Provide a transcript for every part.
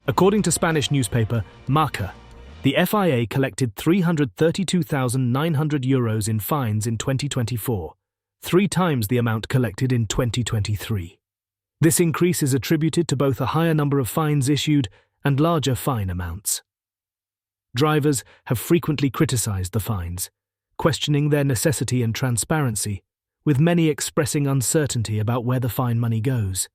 According to Spanish newspaper Marca, the FIA collected €332,900 in fines in 2024, 3 times the amount collected in 2023. This increase is attributed to both a higher number of fines issued and larger fine amounts. Drivers have frequently criticized the fines, questioning their necessity and transparency, with many expressing uncertainty about where the fine money goes.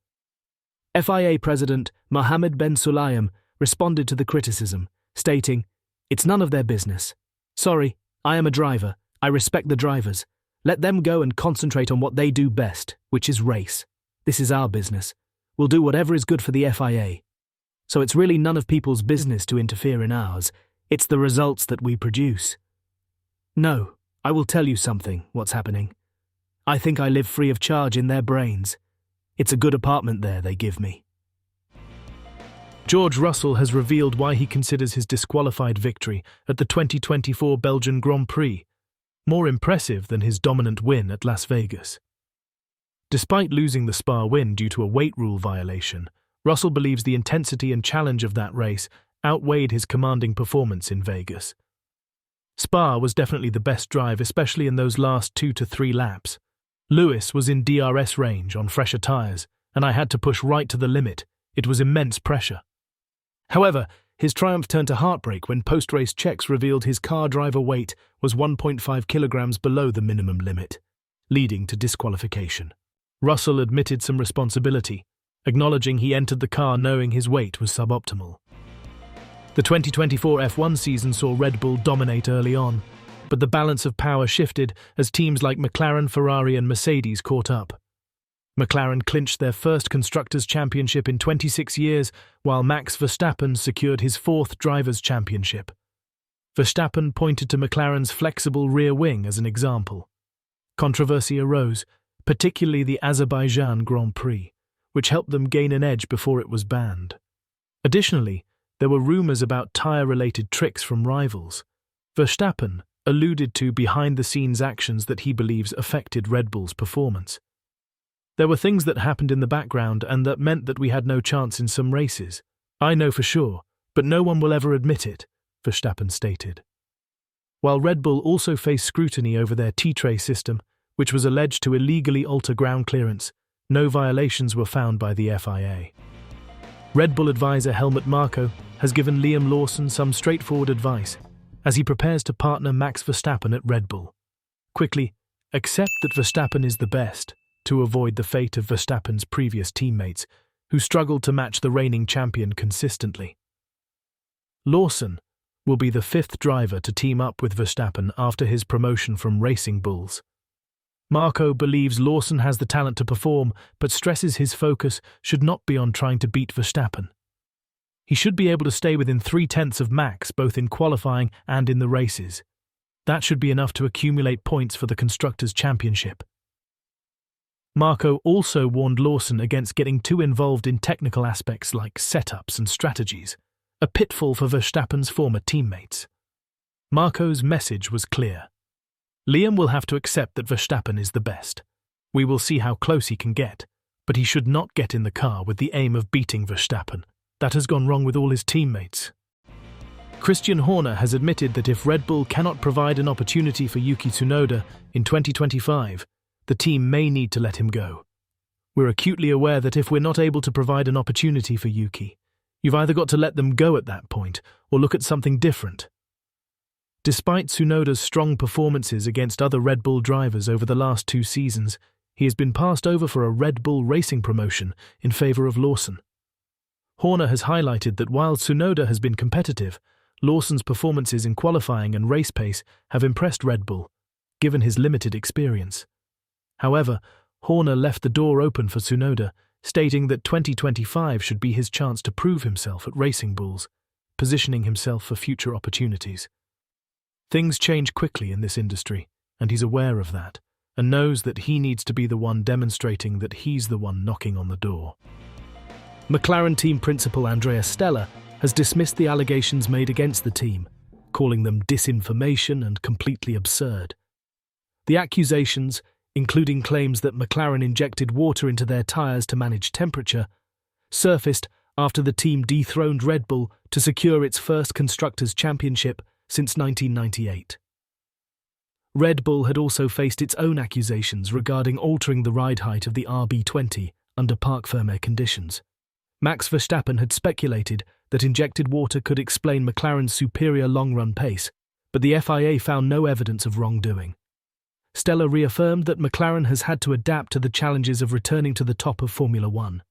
FIA President Mohammed Ben Sulayem responded to the criticism, stating, "It's none of their business. Sorry, I am a driver. I respect the drivers. Let them go and concentrate on what they do best, which is race. This is our business. We'll do whatever is good for the FIA. So it's really none of people's business to interfere in ours. It's the results that we produce. No, I will tell you something, what's happening. I think I live free of charge in their brains. It's a good apartment there they give me." George Russell has revealed why he considers his disqualified victory at the 2024 Belgian Grand Prix more impressive than his dominant win at Las Vegas. Despite losing the Spa win due to a weight rule violation, Russell believes the intensity and challenge of that race outweighed his commanding performance in Vegas. Spa was definitely the best drive, especially in those last 2 to 3 laps. Lewis was in DRS range on fresher tyres, and I had to push right to the limit. It was immense pressure. However, his triumph turned to heartbreak when post-race checks revealed his car driver weight was 1.5 kilograms below the minimum limit, leading to disqualification. Russell admitted some responsibility, acknowledging he entered the car knowing his weight was suboptimal. The 2024 F1 season saw Red Bull dominate early on, but the balance of power shifted as teams like McLaren, Ferrari and Mercedes caught up. McLaren clinched their first Constructors' Championship in 26 years, while Max Verstappen secured his 4th Drivers' Championship. Verstappen pointed to McLaren's flexible rear wing as an example. Controversy arose, particularly the Azerbaijan Grand Prix, which helped them gain an edge before it was banned. Additionally, there were rumors about tyre-related tricks from rivals. Verstappen alluded to behind-the-scenes actions that he believes affected Red Bull's performance. There were things that happened in the background and that meant that we had no chance in some races. I know for sure, but no one will ever admit it, Verstappen stated. While Red Bull also faced scrutiny over their T-tray system, which was alleged to illegally alter ground clearance, no violations were found by the FIA. Red Bull advisor Helmut Marko has given Liam Lawson some straightforward advice as he prepares to partner Max Verstappen at Red Bull. Quickly, accept that Verstappen is the best, to avoid the fate of Verstappen's previous teammates, who struggled to match the reigning champion consistently. Lawson will be the 5th driver to team up with Verstappen after his promotion from Racing Bulls. Marko believes Lawson has the talent to perform, but stresses his focus should not be on trying to beat Verstappen. He should be able to stay within 0.3 of Max both in qualifying and in the races. That should be enough to accumulate points for the Constructors' Championship. Marko also warned Lawson against getting too involved in technical aspects like setups and strategies, a pitfall for Verstappen's former teammates. Marko's message was clear. Liam will have to accept that Verstappen is the best. We will see how close he can get, but he should not get in the car with the aim of beating Verstappen. That has gone wrong with all his teammates. Christian Horner has admitted that if Red Bull cannot provide an opportunity for Yuki Tsunoda in 2025, the team may need to let him go. We're acutely aware that if we're not able to provide an opportunity for Yuki, you've either got to let them go at that point or look at something different. Despite Tsunoda's strong performances against other Red Bull drivers over the last 2 seasons, he has been passed over for a Red Bull Racing promotion in favor of Lawson. Horner has highlighted that while Tsunoda has been competitive, Lawson's performances in qualifying and race pace have impressed Red Bull, given his limited experience. However, Horner left the door open for Tsunoda, stating that 2025 should be his chance to prove himself at Racing Bulls, positioning himself for future opportunities. Things change quickly in this industry, and he's aware of that, and knows that he needs to be the one demonstrating that he's the one knocking on the door. McLaren team principal Andrea Stella has dismissed the allegations made against the team, calling them disinformation and completely absurd. The accusations, including claims that McLaren injected water into their tyres to manage temperature, surfaced after the team dethroned Red Bull to secure its first Constructors' Championship since 1998. Red Bull had also faced its own accusations regarding altering the ride height of the RB20 under parc fermé conditions. Max Verstappen had speculated that injected water could explain McLaren's superior long-run pace, but the FIA found no evidence of wrongdoing. Stella reaffirmed that McLaren has had to adapt to the challenges of returning to the top of Formula One.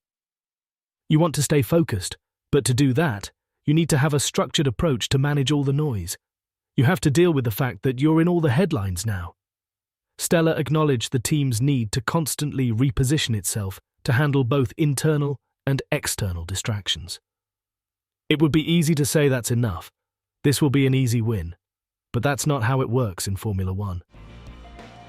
You want to stay focused, but to do that, you need to have a structured approach to manage all the noise. You have to deal with the fact that you're in all the headlines now. Stella acknowledged the team's need to constantly reposition itself to handle both internal and external distractions. It would be easy to say that's enough. This will be an easy win. But that's not how it works in Formula One.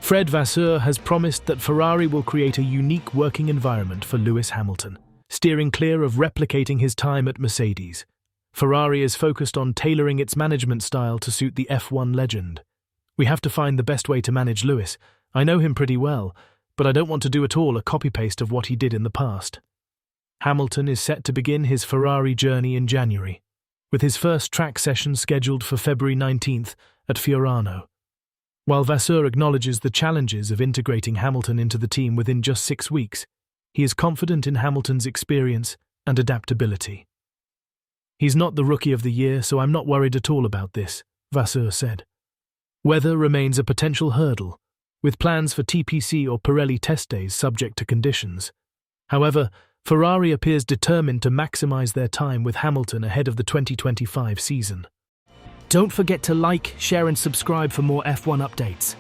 Fred Vasseur has promised that Ferrari will create a unique working environment for Lewis Hamilton, steering clear of replicating his time at Mercedes. Ferrari is focused on tailoring its management style to suit the F1 legend. We have to find the best way to manage Lewis. I know him pretty well, but I don't want to do at all a copy-paste of what he did in the past. Hamilton is set to begin his Ferrari journey in January, with his first track session scheduled for February 19th at Fiorano. While Vasseur acknowledges the challenges of integrating Hamilton into the team within just 6 weeks, he is confident in Hamilton's experience and adaptability. He's not the Rookie of the Year, so I'm not worried at all about this, Vasseur said. Weather remains a potential hurdle, with plans for TPC or Pirelli test days subject to conditions. However, Ferrari appears determined to maximize their time with Hamilton ahead of the 2025 season. Don't forget to like, share and subscribe for more F1 updates.